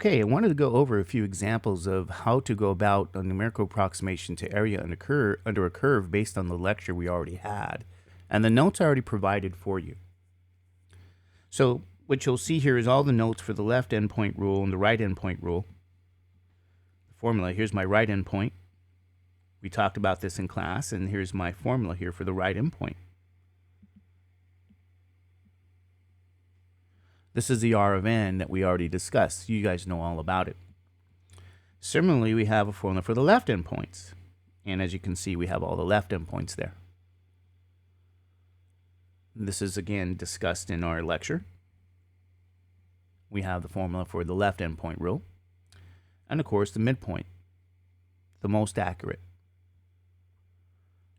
Okay, I wanted to go over a few examples of how to go about a numerical approximation to area under a curve based on the lecture we already had. And the notes are already provided for you. So what you'll see here is all the notes for the left endpoint rule and the right endpoint rule. The formula, here's my right endpoint. We talked about this in class, and here's my formula here for the right endpoint. This is the R of n that we already discussed. You guys know all about it. Similarly, we have a formula for the left endpoints. And as you can see, we have all the left endpoints there. This is again discussed in our lecture. We have the formula for the left endpoint rule. And of course, the midpoint, the most accurate.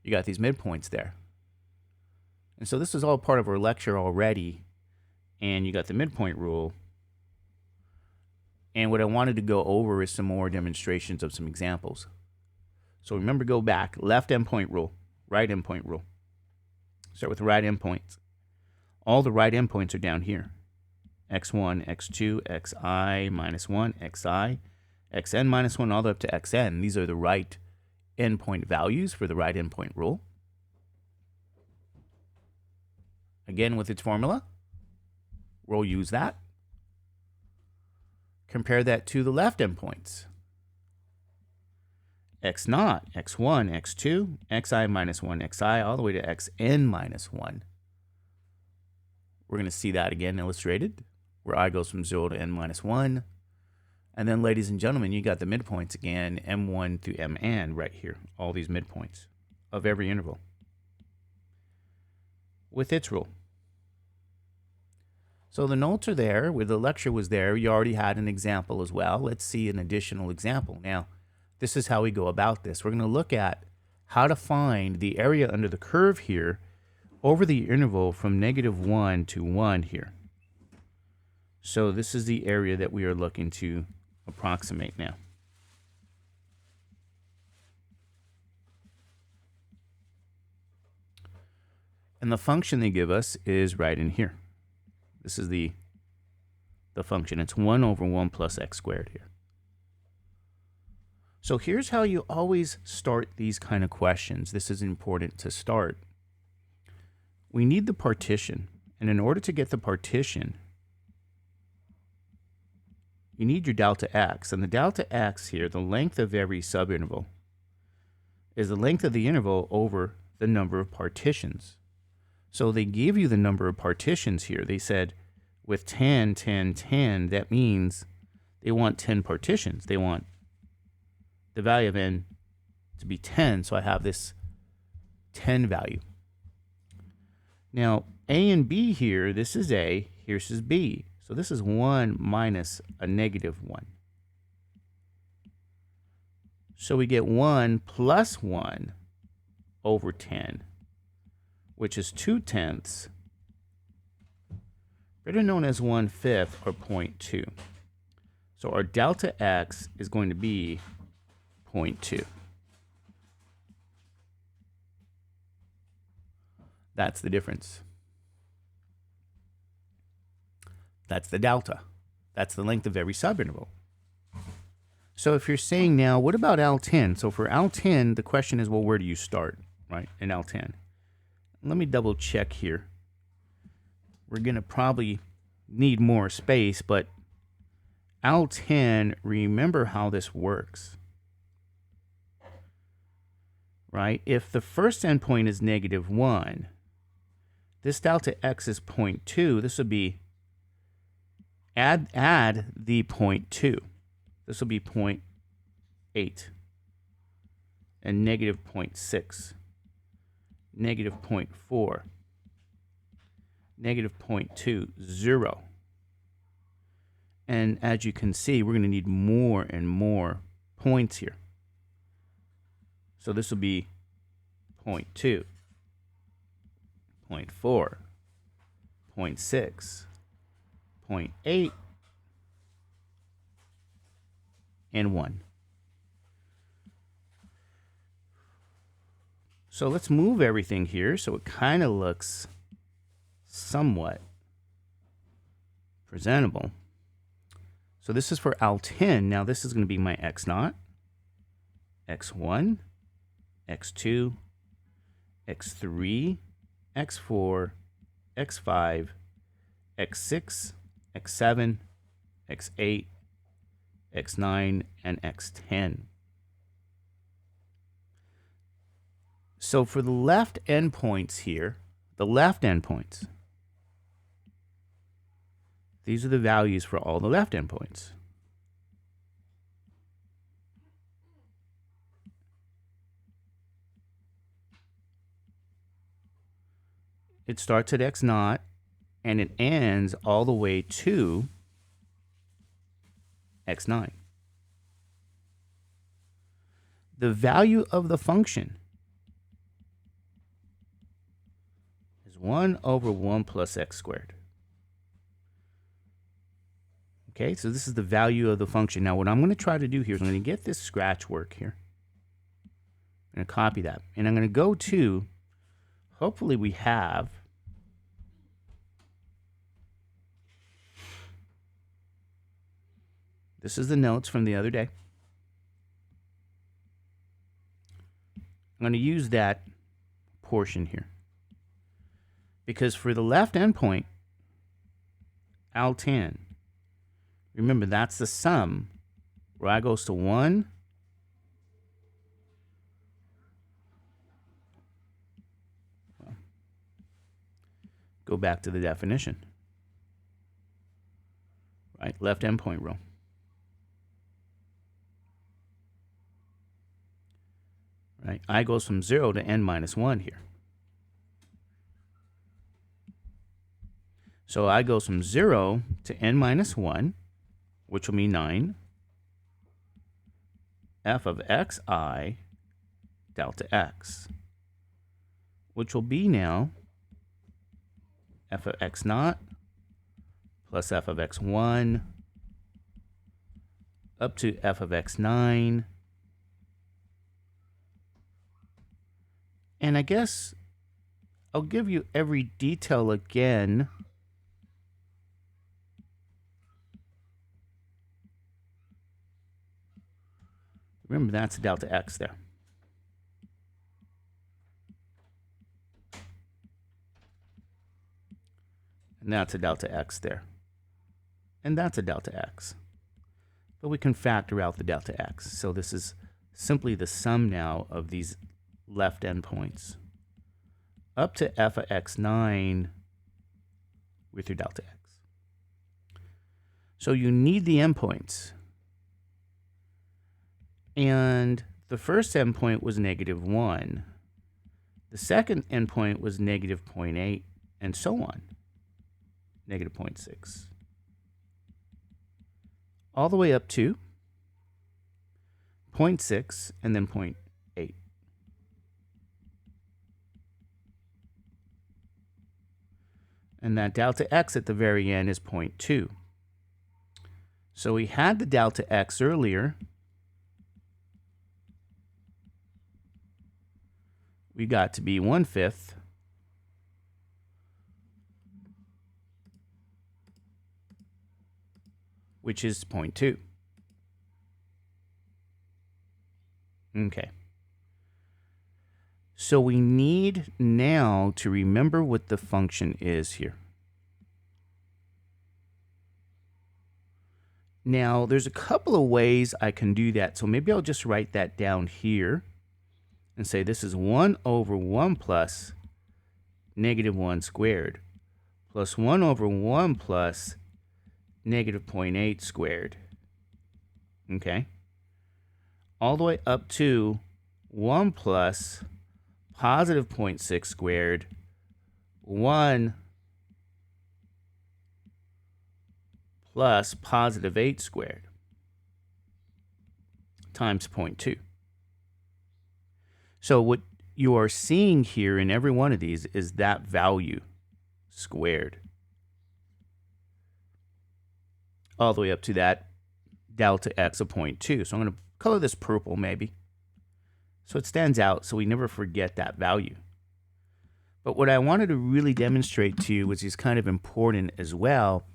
You got these midpoints there. And so this is all part of our lecture already. And you got the midpoint rule. And what I wanted to go over is some more demonstrations of some examples. So remember, go back, left endpoint rule, right endpoint rule. Start with the right endpoints. All the right endpoints are down here. x1, x2, xi minus 1, xi, xn minus 1, all the way up to xn. These are the right endpoint values for the right endpoint rule. Again, with its formula. We'll use that. Compare that to the left endpoints. x0, x1, x2, xi minus 1, xi, all the way to xn minus 1. We're going to see that again illustrated, where I goes from 0 to n minus 1. And then, ladies and gentlemen, you got the midpoints again, m1 through mn right here, all these midpoints of every interval with its rule. So the notes are there, where the lecture was there. You already had an example as well. Let's see an additional example. Now, this is how we go about this. We're going to look at how to find the area under the curve here over the interval from -1 to 1 here. So this is the area that we are looking to approximate now. And the function they give us is right in here. This is the function. It's 1 over 1 plus x squared here. So here's how you always start these kind of questions. This is important to start. We need the partition. And in order to get the partition, you need your delta x. And the delta x here, the length of every subinterval, is the length of the interval over the number of partitions. So they gave you the number of partitions here. They said with 10, 10, 10, that means they want 10 partitions. They want the value of n to be 10, so I have this 10 value. Now, a and b here, this is a, here's b. So this is 1 minus a -1. So we get 1 plus 1 over 10. Which is 2/10, better known as 1/5 or 0.2. So our delta x is going to be 0.2. That's the difference. That's the delta. That's the length of every subinterval. So if you're saying now, what about L10? So for L10, the question is, well, where do you start, right, in L10? Let me double check here. We're going to probably need more space, but L10, remember how this works, right? If the first endpoint is -1, this delta x is 0.2. This would be, add the 0.2. This will be 0.8 and -0.6. -0.4, -0.2, 0. And as you can see, we're going to need more and more points here. So this will be 0.2, 0.4, 0.6, 0.8, and 1. So let's move everything here so it kind of looks somewhat presentable. So this is for L10. Now this is going to be my x0, x1, x2, x3, x4, x5, x6, x7, x8, x9, and x10. So for the left endpoints here, the left endpoints, these are the values for all the left endpoints. It starts at x0 and it ends all the way to x9. The value of the function is 1 over 1 plus x squared. Okay, so this is the value of the function. Now what I'm going to try to do here is I'm going to get this scratch work here. I'm going to copy that. And I'm going to go to, hopefully we have, this is the notes from the other day. I'm going to use that portion here. Because for the left endpoint, L10, remember that's the sum where I goes to 1, go back to the definition. Right, left endpoint rule. Right, I goes from 0 to n minus 1 here. So I goes from 0 to n minus 1, which will be 9, f of xi delta x, which will be now f of x0 plus f of x1 up to f of x9. And I guess I'll give you every detail again. Remember, that's delta x there. And that's a delta x there. And that's a delta x. But we can factor out the delta x. So this is simply the sum now of these left endpoints up to f of x9 with your delta x. So you need the endpoints. And the first endpoint was -1. The second endpoint was -0.8, and so on. -0.6. All the way up to 0.6 and then 0.8. And that delta x at the very end is 0.2. So we had the delta x earlier. We got to be 1/5. Which is 0.2. Okay. So we need now to remember what the function is here. Now, there's a couple of ways I can do that. So maybe I'll just write that down here and say this is 1 over 1 plus -1 squared plus 1 over 1 plus -0.8 squared. Okay? All the way up to 1 plus positive 0.6 squared, 1 plus positive 8 squared times 0.2. So what you are seeing here in every one of these is that value squared. All the way up to that delta x of 0.2. So I'm going to color this purple maybe, so it stands out so we never forget that value. But what I wanted to really demonstrate to you, which is kind of important as well,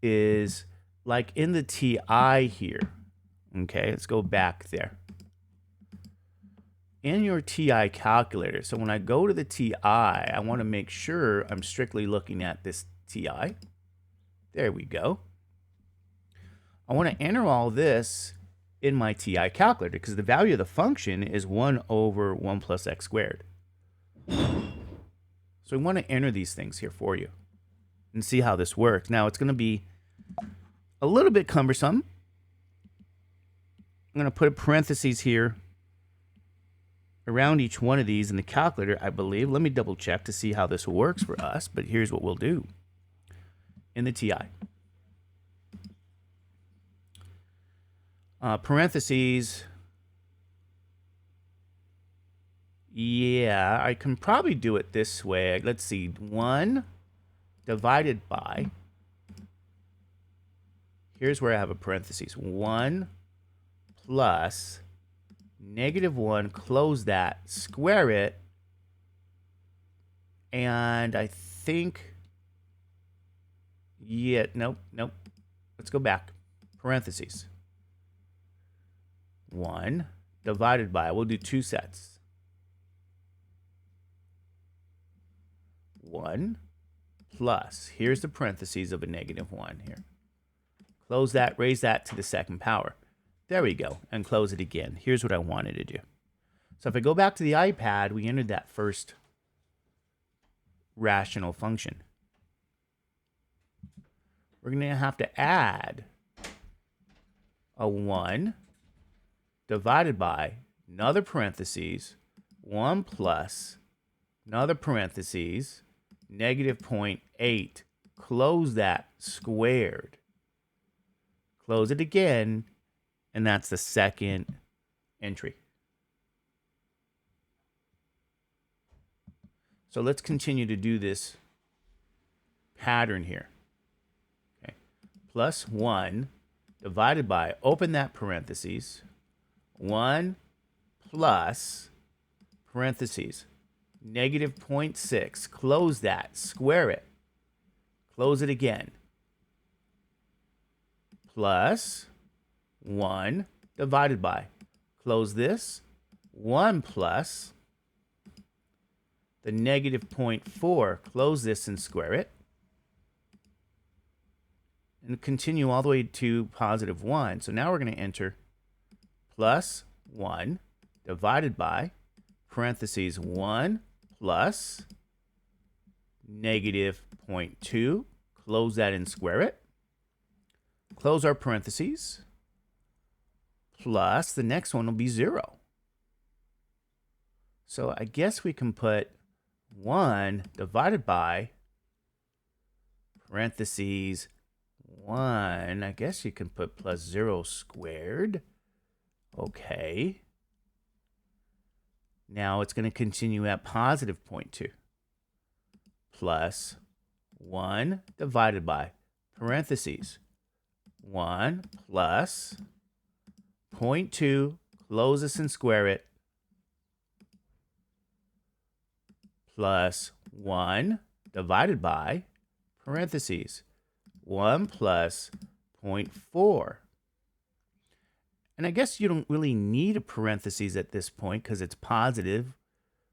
is like in the TI here, okay, let's go back there. In your TI calculator, so when I go to the TI, I want to make sure I'm strictly looking at this TI. There we go. I want to enter all this in my TI calculator because the value of the function is 1 over 1 plus x squared. So we want to enter these things here for you and see how this works. Now it's going to be a little bit cumbersome. I'm going to put a parentheses here around each one of these in the calculator, I believe. Let me double check to see how this works for us, but here's what we'll do. In the TI. Parentheses. Yeah, I can probably do it this way. Let's see. 1 divided by. Here's where I have a parentheses. 1 plus -1, close that, square it, and I think, yeah, nope. Let's go back. Parentheses. 1 divided by, we'll do 2 sets. 1 plus, here's the parentheses of a -1 here. Close that, raise that to the second power. There we go, and close it again. Here's what I wanted to do. So if I go back to the iPad, we entered that first rational function. We're going to have to add a 1 divided by another parentheses, 1 plus another parentheses, -0.8. Close that, squared. Close it again, and that's the second entry. So let's continue to do this pattern here. Okay. Plus 1 divided by, open that parentheses, 1 plus parentheses, -0.6. Close that, square it. Close it again. Plus 1 divided by, close this, 1 plus the -0.4, close this and square it, and continue all the way to +1. So now we're going to enter plus 1 divided by, parentheses, 1 plus -0.2, close that and square it, close our parentheses, plus the next one will be 0. So I guess we can put 1 divided by, parentheses, 1. I guess you can put plus 0 squared. Okay. Now it's going to continue at +0.2. Plus 1 divided by, parentheses, 1 plus 0.2, close this and square it, plus 1 divided by, parentheses, 1 plus 0.4. And I guess you don't really need a parentheses at this point because it's positive.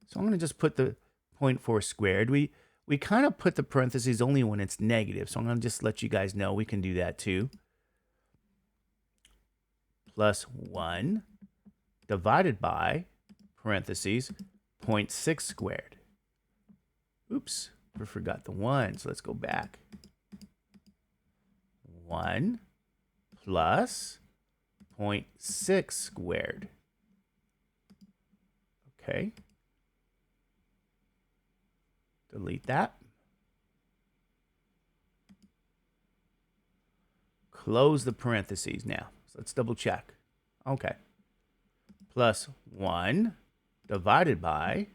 So I'm going to just put the 0.4 squared. We kind of put the parentheses only when it's negative. So I'm going to just let you guys know we can do that too. Plus 1 divided by, parentheses, 0.6 squared. Oops, I forgot the 1, so let's go back. 1 plus 0.6 squared. Okay. Delete that. Close the parentheses now. So let's double check. Okay. Plus 1 divided by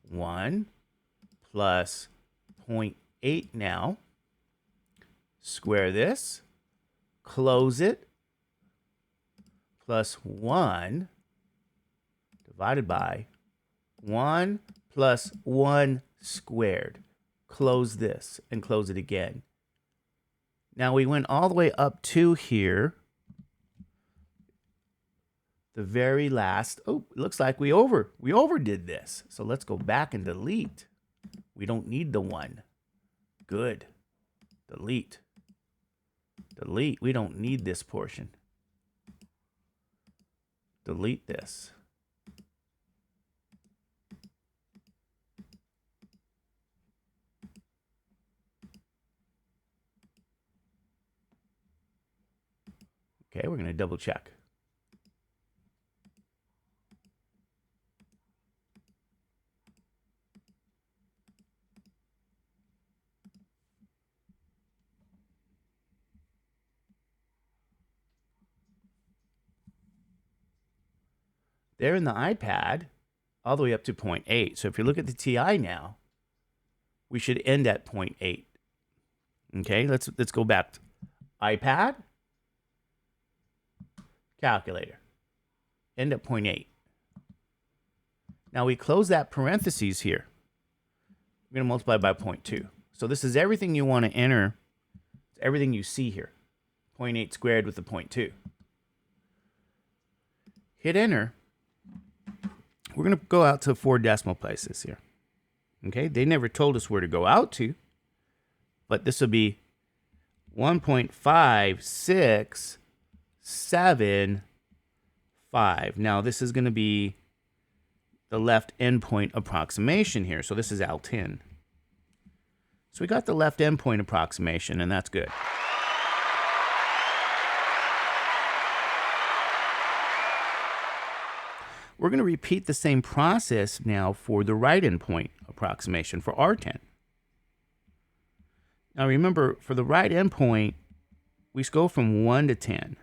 1 plus 0.8 now. Square this. Close it. Plus 1 divided by 1 plus 1 squared. Close this and close it again. Now we went all the way up to here. The very last, oh, it looks like we overdid this. So let's go back and delete. We don't need the 1. Good. Delete. Delete. We don't need this portion. Delete this. Okay, we're going to double check. There in the iPad, all the way up to 0.8. So if you look at the TI now, we should end at 0.8. Okay, let's go back. iPad, calculator, end at 0.8. Now we close that parentheses here. We're going to multiply by 0.2. So this is everything you want to enter. It's everything you see here. 0.8 squared with the 0.2. Hit enter. We're going to go out to 4 decimal places here. Okay, they never told us where to go out to, but this will be 1.5675. Now this is going to be the left endpoint approximation here. So this is L10. So we got the left endpoint approximation, and that's good. We're going to repeat the same process now for the right endpoint approximation for R10. Now remember, for the right endpoint, we go from 1 to 10.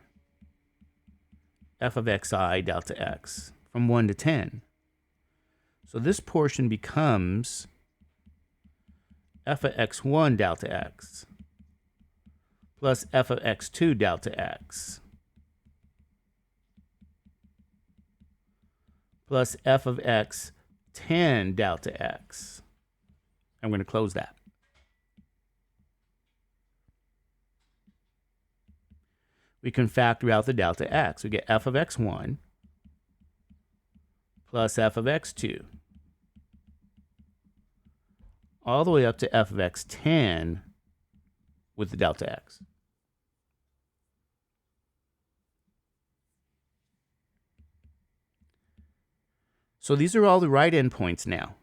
F of xi delta x, from 1 to 10. So this portion becomes f of x1 delta x plus f of x2 delta x plus f of x 10 delta x. I'm going to close that. We can factor out the delta x. We get f of x1 plus f of x2 all the way up to f of x10 with the delta x. So these are all the right endpoints now.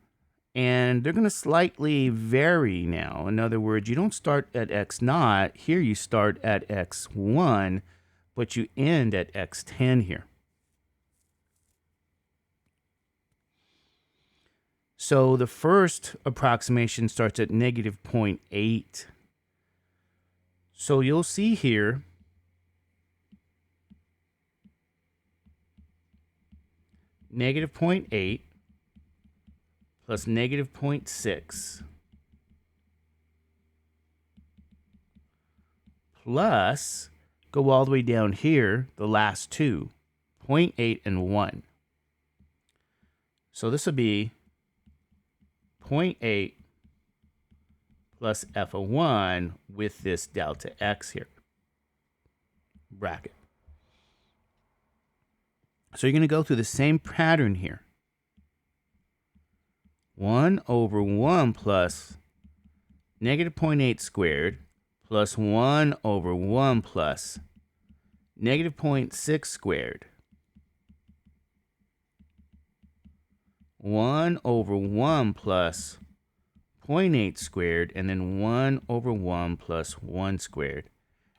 And they're going to slightly vary now. In other words, you don't start at x0. Here you start at x1, but you end at x10 here. So the first approximation starts at negative 0.8. So you'll see here negative 0.8 plus negative 0.6 plus, go all the way down here, the last two, 0.8 and 1. So this will be 0.8 plus f of 1 with this delta x here, bracket. So you're going to go through the same pattern here. 1 over 1 plus negative 0.8 squared plus 1 over 1 plus negative 0.6 squared. 1 over 1 plus 0.8 squared, and then 1 over 1 plus 1 squared.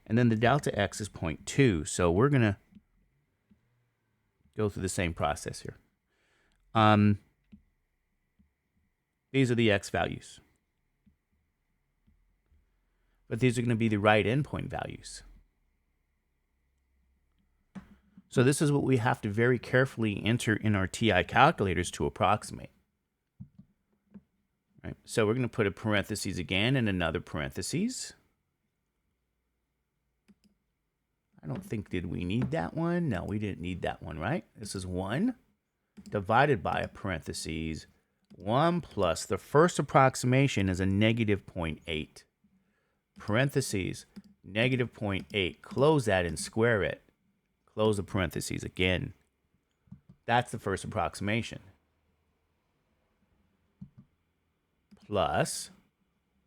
And then the delta x is 0.2. So we're going to go through the same process here. These are the x values. But these are going to be the right endpoint values. So this is what we have to very carefully enter in our TI calculators to approximate. Right? So we're going to put a parentheses again and another parentheses. I don't think, did we need that one? No, we didn't need that one, right? This is 1 divided by a parentheses. 1 plus, the first approximation is a negative 0.8. Parentheses, negative 0.8. Close that and square it. Close the parentheses again. That's the first approximation. Plus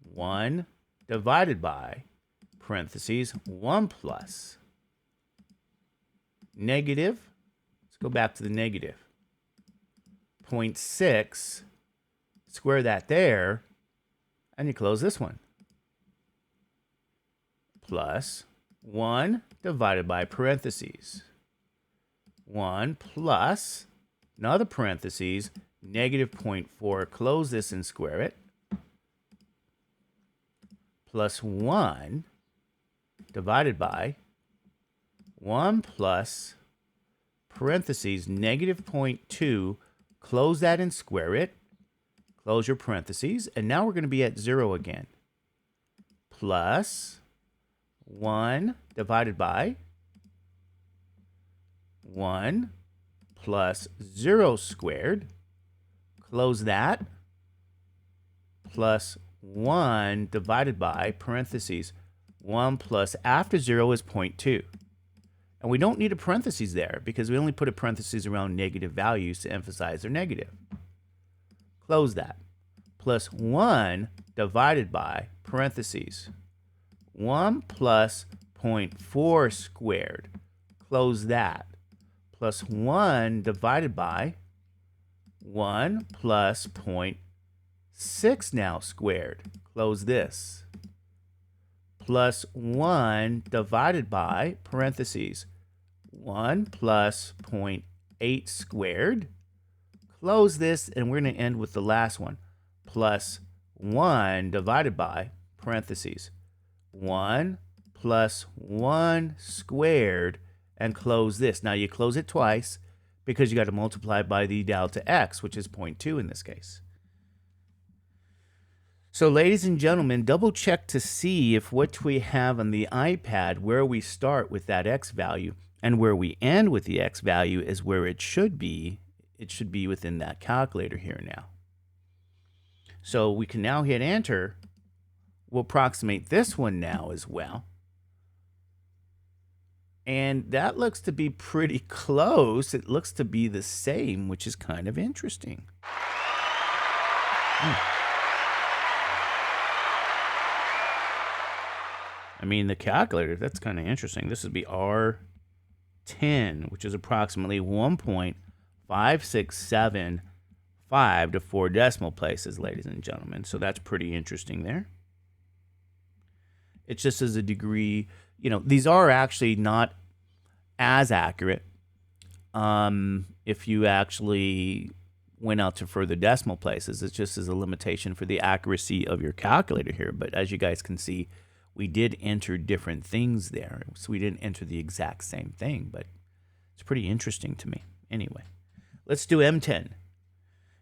1 divided by, parentheses, 1 plus negative, let's go back to the negative, 0.6, square that there, and you close this one. Plus 1 divided by parentheses, 1 plus, another parentheses, negative 0.4, close this and square it, plus 1 divided by 1 plus parentheses negative 0.2, close that and square it, close your parentheses, and now we're going to be at 0 again. Plus 1 divided by 1 plus 0 squared, close that, plus 1 divided by parentheses 1 plus after 0 is 0.2. And we don't need a parentheses there because we only put a parentheses around negative values to emphasize they're negative. Close that. Plus 1 divided by parentheses 1 plus 0.4 squared. Close that. Plus 1 divided by 1 plus 0.6 now squared. Close this. Plus 1 divided by parentheses 1 plus 0.8 squared. Close this, and we're going to end with the last one. Plus 1 divided by parentheses 1 plus 1 squared, and close this. Now you close it twice because you got to multiply by the delta x, which is 0.2 in this case. So ladies and gentlemen, double check to see if what we have on the iPad, where we start with that x value and where we end with the x value is where it should be. It should be within that calculator here now. So we can now hit enter. We'll approximate this one now as well. And that looks to be pretty close. It looks to be the same, which is kind of interesting. I mean, the calculator, that's kind of interesting. This would be R10, which is approximately 1.5675 to 4 decimal places, ladies and gentlemen. So that's pretty interesting there. It's just as a degree, you know, these are actually not as accurate if you actually went out to further decimal places. It's just as a limitation for the accuracy of your calculator here. But as you guys can see, we did enter different things there. So we didn't enter the exact same thing, but it's pretty interesting to me. Anyway, let's do M10.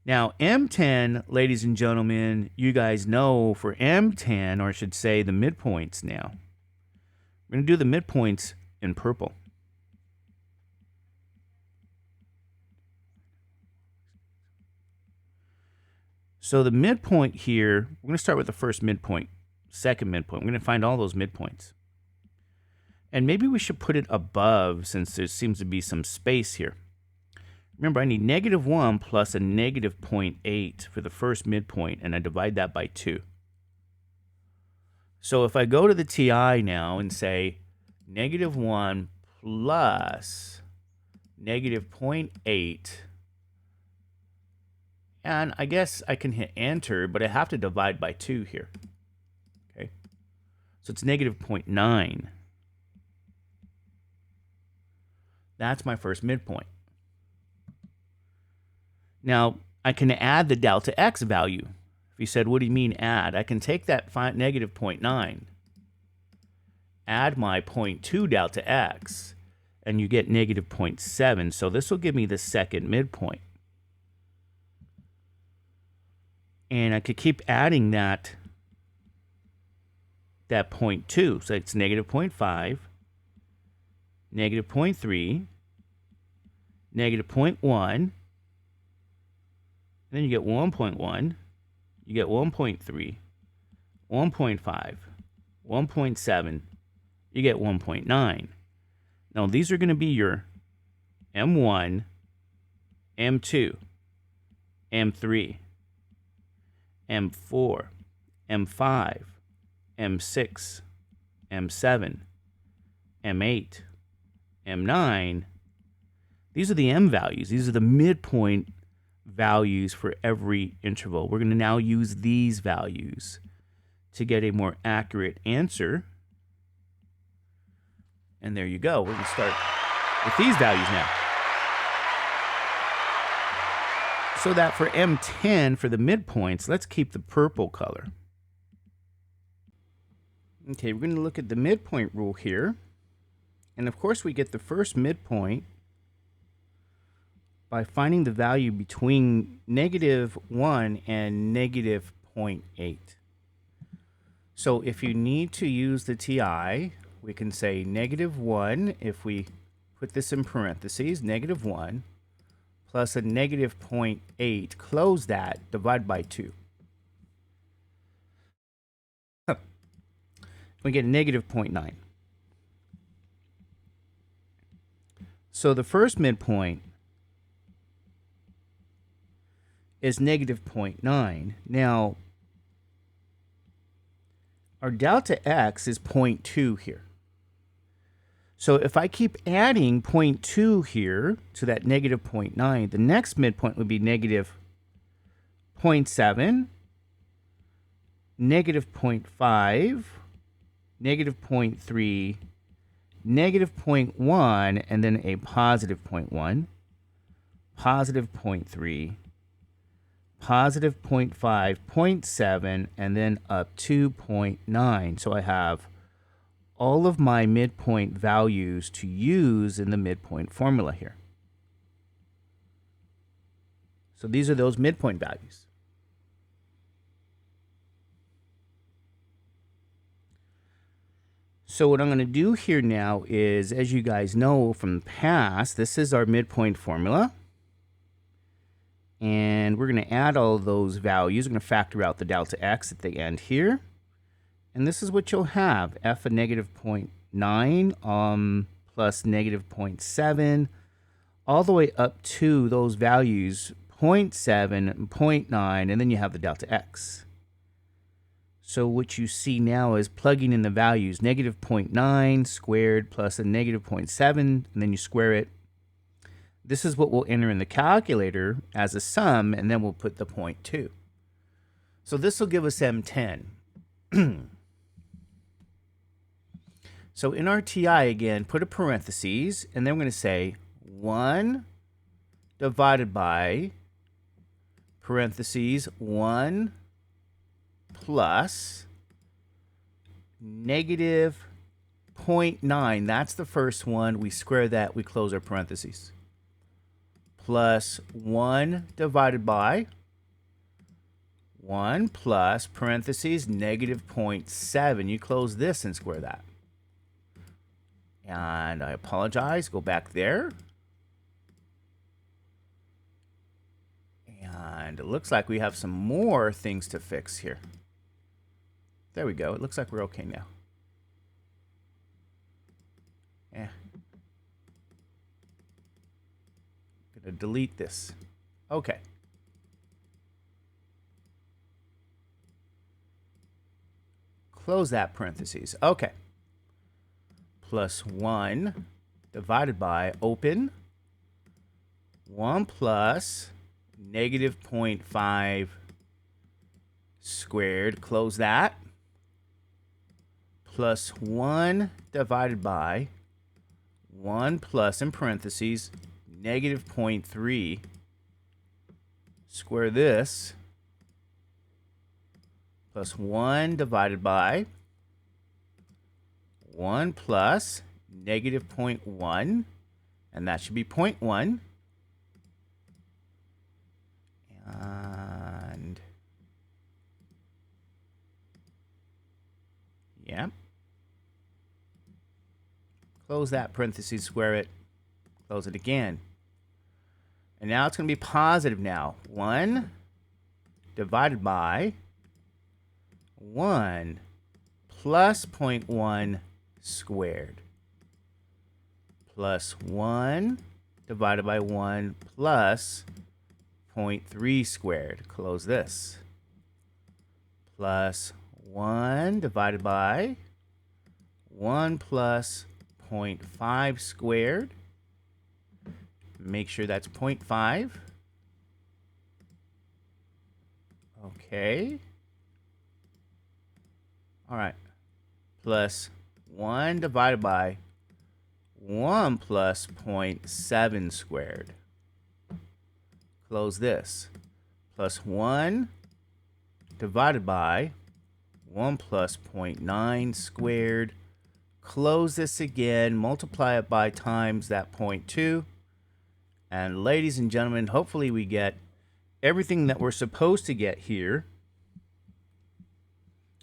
Now, M10, ladies and gentlemen, you guys know for M10, or I should say the midpoints now. We're going to do the midpoints in purple. So the midpoint here, we're going to start with the first midpoint, second midpoint. We're going to find all those midpoints. And maybe we should put it above since there seems to be some space here. Remember, I need -1 plus a -0.8 for the first midpoint, and I divide that by 2. So if I go to the TI now and say -1 plus -0.8, and I guess I can hit enter, but I have to divide by 2 here. Okay, so it's -0.9. That's my first midpoint. Now, I can add the delta x value. If you said, what do you mean add? I can take that -0.9, add my 0.2 delta x, and you get -0.7. So this will give me the second midpoint. And I could keep adding that 0.2. So it's -0.5, -0.3, -0.1, and then you get 1.1, you get 1.3, 1.5, 1.7, you get 1.9. Now, these are going to be your M1, M2, M3, M4, M5, M6, M7, M8, M9. These are the M values. These are the midpoint values for every interval. We're going to now use these values to get a more accurate answer. And there you go. We're going to start with these values now. So that for M10, for the midpoints, let's keep the purple color. Okay, we're going to look at the midpoint rule here. And of course, we get the first midpoint by finding the value between -1 and -0.8. So if you need to use the TI, we can say -1, if we put this in parentheses, -1 plus a -0.8, close that, divide by 2. We get a -0.9. So the first midpoint is -0.9. Now, our delta x is 0.2 here. So if I keep adding 0.2 here to that -0.9, the next midpoint would be -0.7, -0.5, -0.3, -0.1, and then a +0.1, +0.3, +0.5, 0.7, and then up to 0.9. So I have all of my midpoint values to use in the midpoint formula here. So these are those midpoint values. So what I'm going to do here now is, as you guys know from the past, this is our midpoint formula. And we're going to add all of those values. We're going to factor out the delta x at the end here. And this is what you'll have. F of -0.9 plus -0.7, all the way up to those values, 0.7, 0.9, and then you have the delta x. So what you see now is plugging in the values, -0.9 squared plus a -0.7, and then you square it. This is what we'll enter in the calculator as a sum, and then we'll put the 0.2. So this will give us M10. So in our TI, again, put a parentheses, and then we're going to say 1 divided by, parentheses, 1 plus -0.9. That's the first one. We square that. We close our parentheses. Plus 1 divided by 1 plus, parentheses, -0.7. You close this and square that. And I apologize. Go back there. And it looks like we have some more things to fix here. There we go. It looks like we're okay now. Gonna delete this. Okay. Close that parentheses. Okay. Plus 1 divided by, open, 1 plus -0.5 squared, close that, plus 1 divided by 1 plus, in parentheses, -0.3, square this, plus 1 divided by 1 plus -0.1, and that should be 0.1. And yeah, close that parentheses, square it, close it again. And now it's going to be positive now. 1 divided by 1 plus 0.1 squared plus 1 divided by 1 plus 0.3 squared. Close this. Plus 1 divided by 1 plus 0.5 squared. Make sure that's 0.5. Okay. All right. Plus 1 divided by 1 plus 0.7 squared. Close this. Plus 1 divided by 1 plus 0.9 squared. Close this again. Multiply it by times that 0.2. And ladies and gentlemen, hopefully we get everything that we're supposed to get here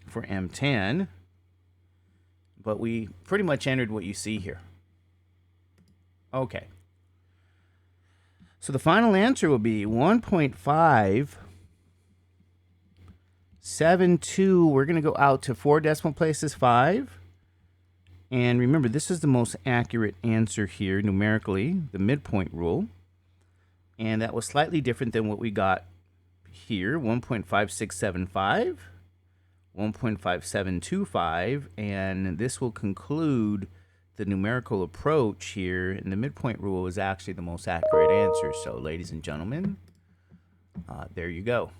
for M10. But we pretty much entered what you see here. Okay. So the final answer will be 1.572. We're going to go out to 4 decimal places, 5. And remember, this is the most accurate answer here numerically, the midpoint rule. And that was slightly different than what we got here, 1.5675, 1.5725, and this will conclude the numerical approach here, and the midpoint rule is actually the most accurate answer. So, ladies and gentlemen, there you go.